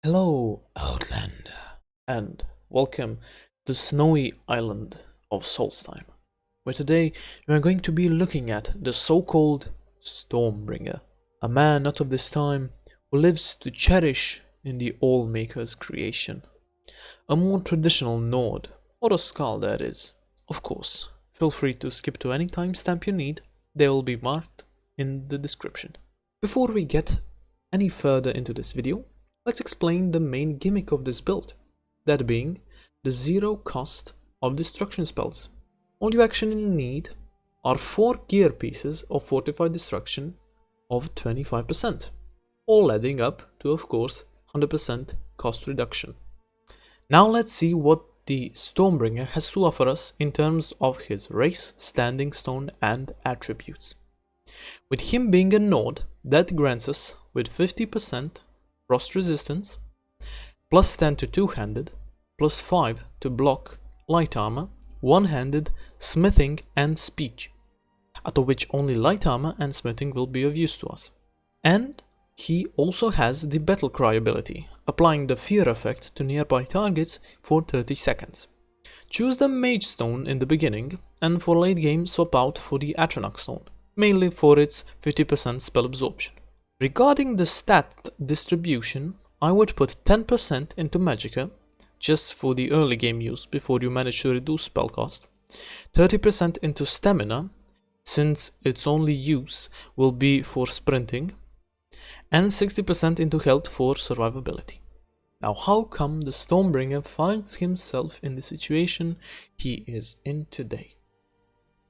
Hello, Outlander, and welcome to snowy island of Solstheim, where today we are going to be looking at the so-called Stormbringer, a man not of this time who lives to cherish in the All-Maker's creation, a more traditional Nord, or a Skald that is. Of course, feel free to skip to any timestamp you need, they will be marked in the description. Before we get any further into this video, let's explain the main gimmick of this build, that being the zero cost of destruction spells. All you actually need are 4 gear pieces of fortified destruction of 25%, all adding up to, of course, 100% cost reduction. Now let's see what the Stormbringer has to offer us in terms of his race, standing stone and attributes. With him being a node, that grants us with 50% frost resistance, plus 10 to two-handed, plus 5 to block, light armor, one-handed, smithing and speech, out of which only light armor and smithing will be of use to us. And he also has the battle cry ability, applying the fear effect to nearby targets for 30 seconds. Choose the mage stone in the beginning, and for late game swap out for the Atronach stone, mainly for its 50% spell absorption. Regarding the stat distribution, I would put 10% into Magicka, just for the early game use before you manage to reduce spell cost, 30% into Stamina, since its only use will be for sprinting, and 60% into health for survivability. Now how come the Stormbringer finds himself in the situation he is in today?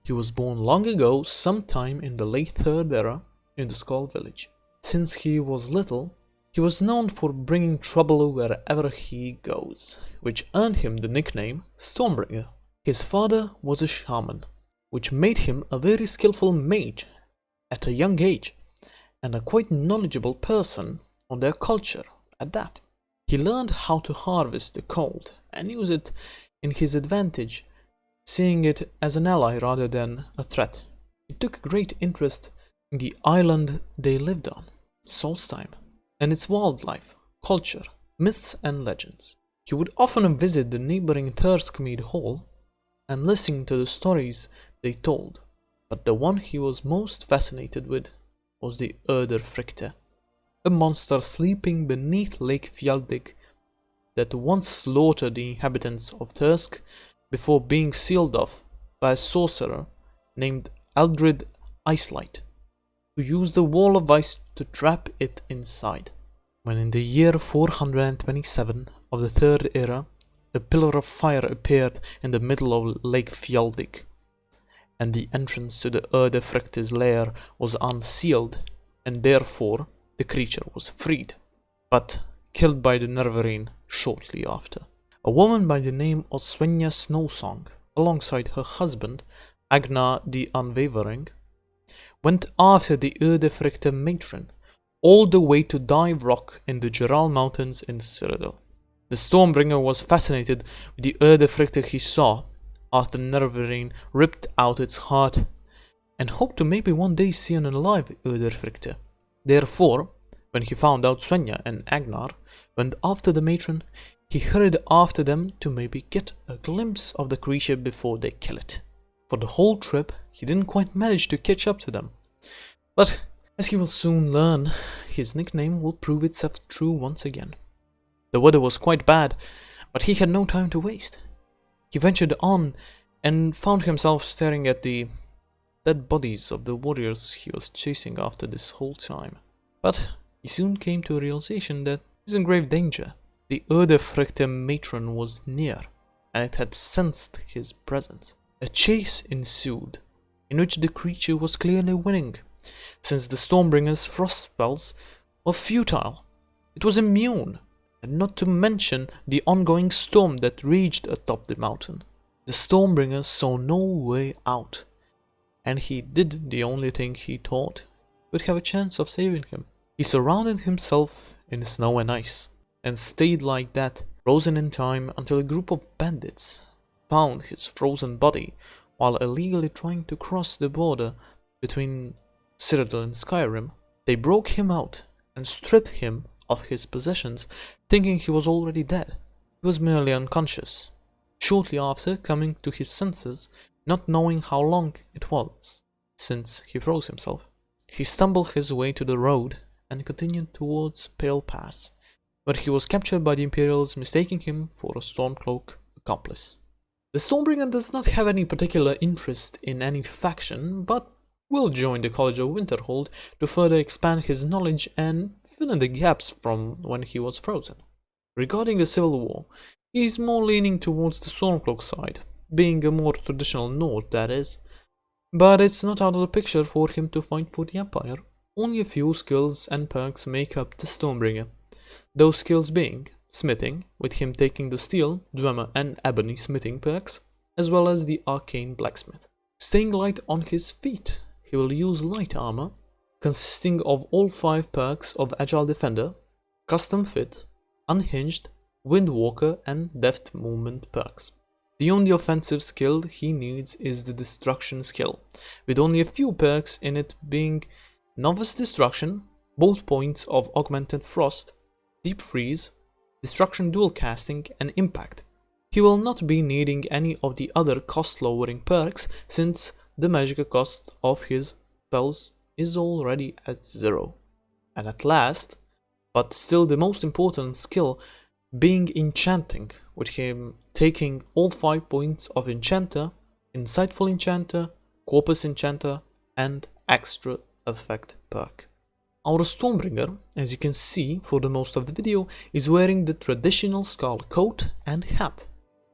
He was born long ago, sometime in the late 3rd era, in the Skull village. Since he was little, he was known for bringing trouble wherever he goes, which earned him the nickname Stormbringer. His father was a shaman, which made him a very skillful mage at a young age, and a quite knowledgeable person on their culture at that. He learned how to harvest the cold and use it in his advantage, seeing it as an ally rather than a threat. He took great interest in the island they lived on, Solstheim, and its wildlife, culture, myths and legends. He would often visit the neighboring Thirskmead Hall and listen to the stories they told, but the one he was most fascinated with was the Fricte, a monster sleeping beneath Lake Fjaldig that once slaughtered the inhabitants of Thirsk before being sealed off by a sorcerer named Aldrid Icelight, who used the wall of ice to trap it inside. When in the year 427 of the 3rd era, a pillar of fire appeared in the middle of Lake Fjaldig, and the entrance to the Fricte's lair was unsealed, and therefore the creature was freed, but killed by the Nervarine shortly after. A woman by the name of Svenja Snowsong, alongside her husband, Agnar the Unwavering, went after the Fricte matron, all the way to Dive Rock in the Geral Mountains in Cyrodiil. The Stormbringer was fascinated with the Fricte he saw after Nervarine ripped out its heart, and hoped to maybe one day see an alive Fricte. Therefore, when he found out Svenja and Agnar went after the matron, he hurried after them to maybe get a glimpse of the creature before they kill it. For the whole trip, he didn't quite manage to catch up to them. But, as he will soon learn, his nickname will prove itself true once again. The weather was quite bad, but he had no time to waste. He ventured on and found himself staring at the dead bodies of the warriors he was chasing after this whole time. But he soon came to a realization that he is in grave danger. The Fricte matron was near, and it had sensed his presence. A chase ensued, in which the creature was clearly winning, since the Stormbringer's frost spells were futile. It was immune, and not to mention the ongoing storm that raged atop the mountain. The Stormbringer saw no way out, and he did the only thing he thought would have a chance of saving him. He surrounded himself in snow and ice, and stayed like that, frozen in time, until a group of bandits found his frozen body while illegally trying to cross the border between Cyrodiil and Skyrim. They broke him out and stripped him of his possessions, thinking he was already dead. He was merely unconscious. Shortly after coming to his senses, not knowing how long it was since he froze himself, he stumbled his way to the road and continued towards Pale Pass, where he was captured by the Imperials, mistaking him for a Stormcloak accomplice. The Stormbringer does not have any particular interest in any faction, but will join the College of Winterhold to further expand his knowledge and fill in the gaps from when he was frozen. Regarding the Civil War, he is more leaning towards the Stormcloak side, being a more traditional Nord, that is. But it's not out of the picture for him to fight for the Empire. Only a few skills and perks make up the Stormbringer. Those skills being smithing, with him taking the steel, drummer and ebony smithing perks, as well as the arcane blacksmith. Staying light on his feet, he will use light armor, consisting of all 5 perks of Agile Defender, Custom Fit, Unhinged, Windwalker and Deft Movement perks. The only offensive skill he needs is the Destruction skill, with only a few perks in it being Novice Destruction, both points of Augmented Frost, Deep Freeze, Destruction Dual Casting and Impact. He will not be needing any of the other cost lowering perks since the magic cost of his spells is already at 0. And at last, but still the most important skill, being Enchanting, with him taking all 5 points of Enchanter, Insightful Enchanter, Corpus Enchanter and Extra Effect perk. Our Stormbringer, as you can see for the most of the video, is wearing the traditional Scarlet coat and hat,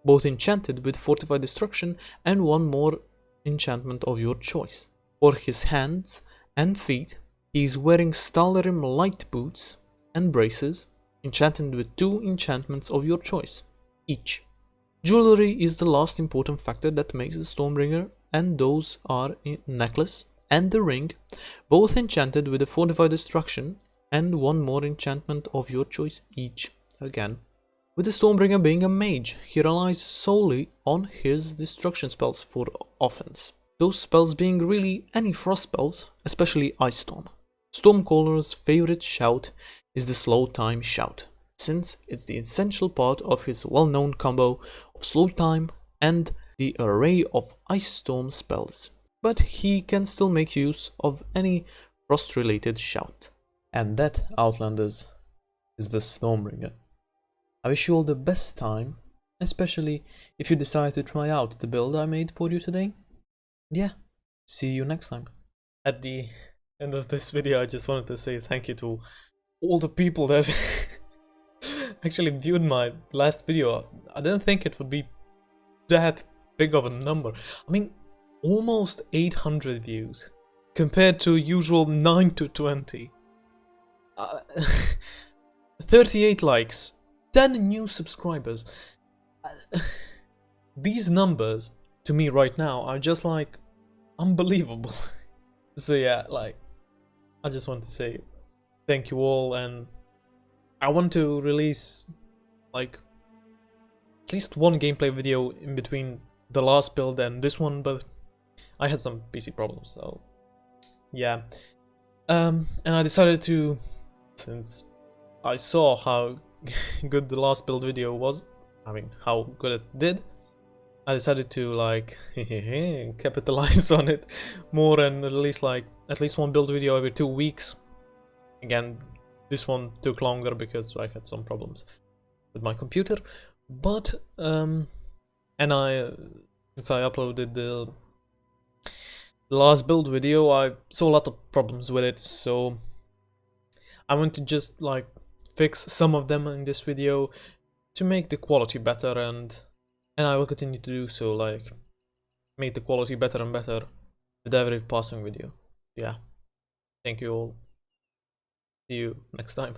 both enchanted with Fortified Destruction and one more enchantment of your choice. For his hands and feet, he is wearing Stalrim light boots and braces, enchanted with 2 enchantments of your choice each. Jewelry is the last important factor that makes the Stormbringer, and those are a necklace and the ring, both enchanted with a Fortified Destruction and one more enchantment of your choice each again. With the Stormbringer being a mage, he relies solely on his destruction spells for offense. Those spells being really any frost spells, especially Ice Storm. Stormcaller's favorite shout is the Slow Time Shout, since it's the essential part of his well-known combo of Slow Time and the array of Ice Storm spells. But he can still make use of any frost-related shout. And that, Outlanders, is the Stormbringer. I wish you all the best time, especially if you decide to try out the build I made for you today. Yeah, see you next time. At the end of this video, I just wanted to say thank you to all the people that actually viewed my last video. I didn't think it would be that big of a number. I mean, almost 800 views compared to usual 9 to 20. 38 likes, 10 new subscribers. These numbers to me right now are just like unbelievable. So yeah, like, I just want to say thank you all, and I want to release like at least one gameplay video in between the last build and this one, but I had some PC problems, so yeah. And I decided to, since I saw how good the last build video was, I mean how good it did, I decided to like capitalize on it more and release like at least one build video every 2 weeks. Again, this one took longer because I had some problems with my computer, but and since I uploaded the last build video, I saw a lot of problems with it, so I want to just like fix some of them in this video to make the quality better, and I will continue to do so, like make the quality better and better with every passing video. Yeah, thank you all, see you next time.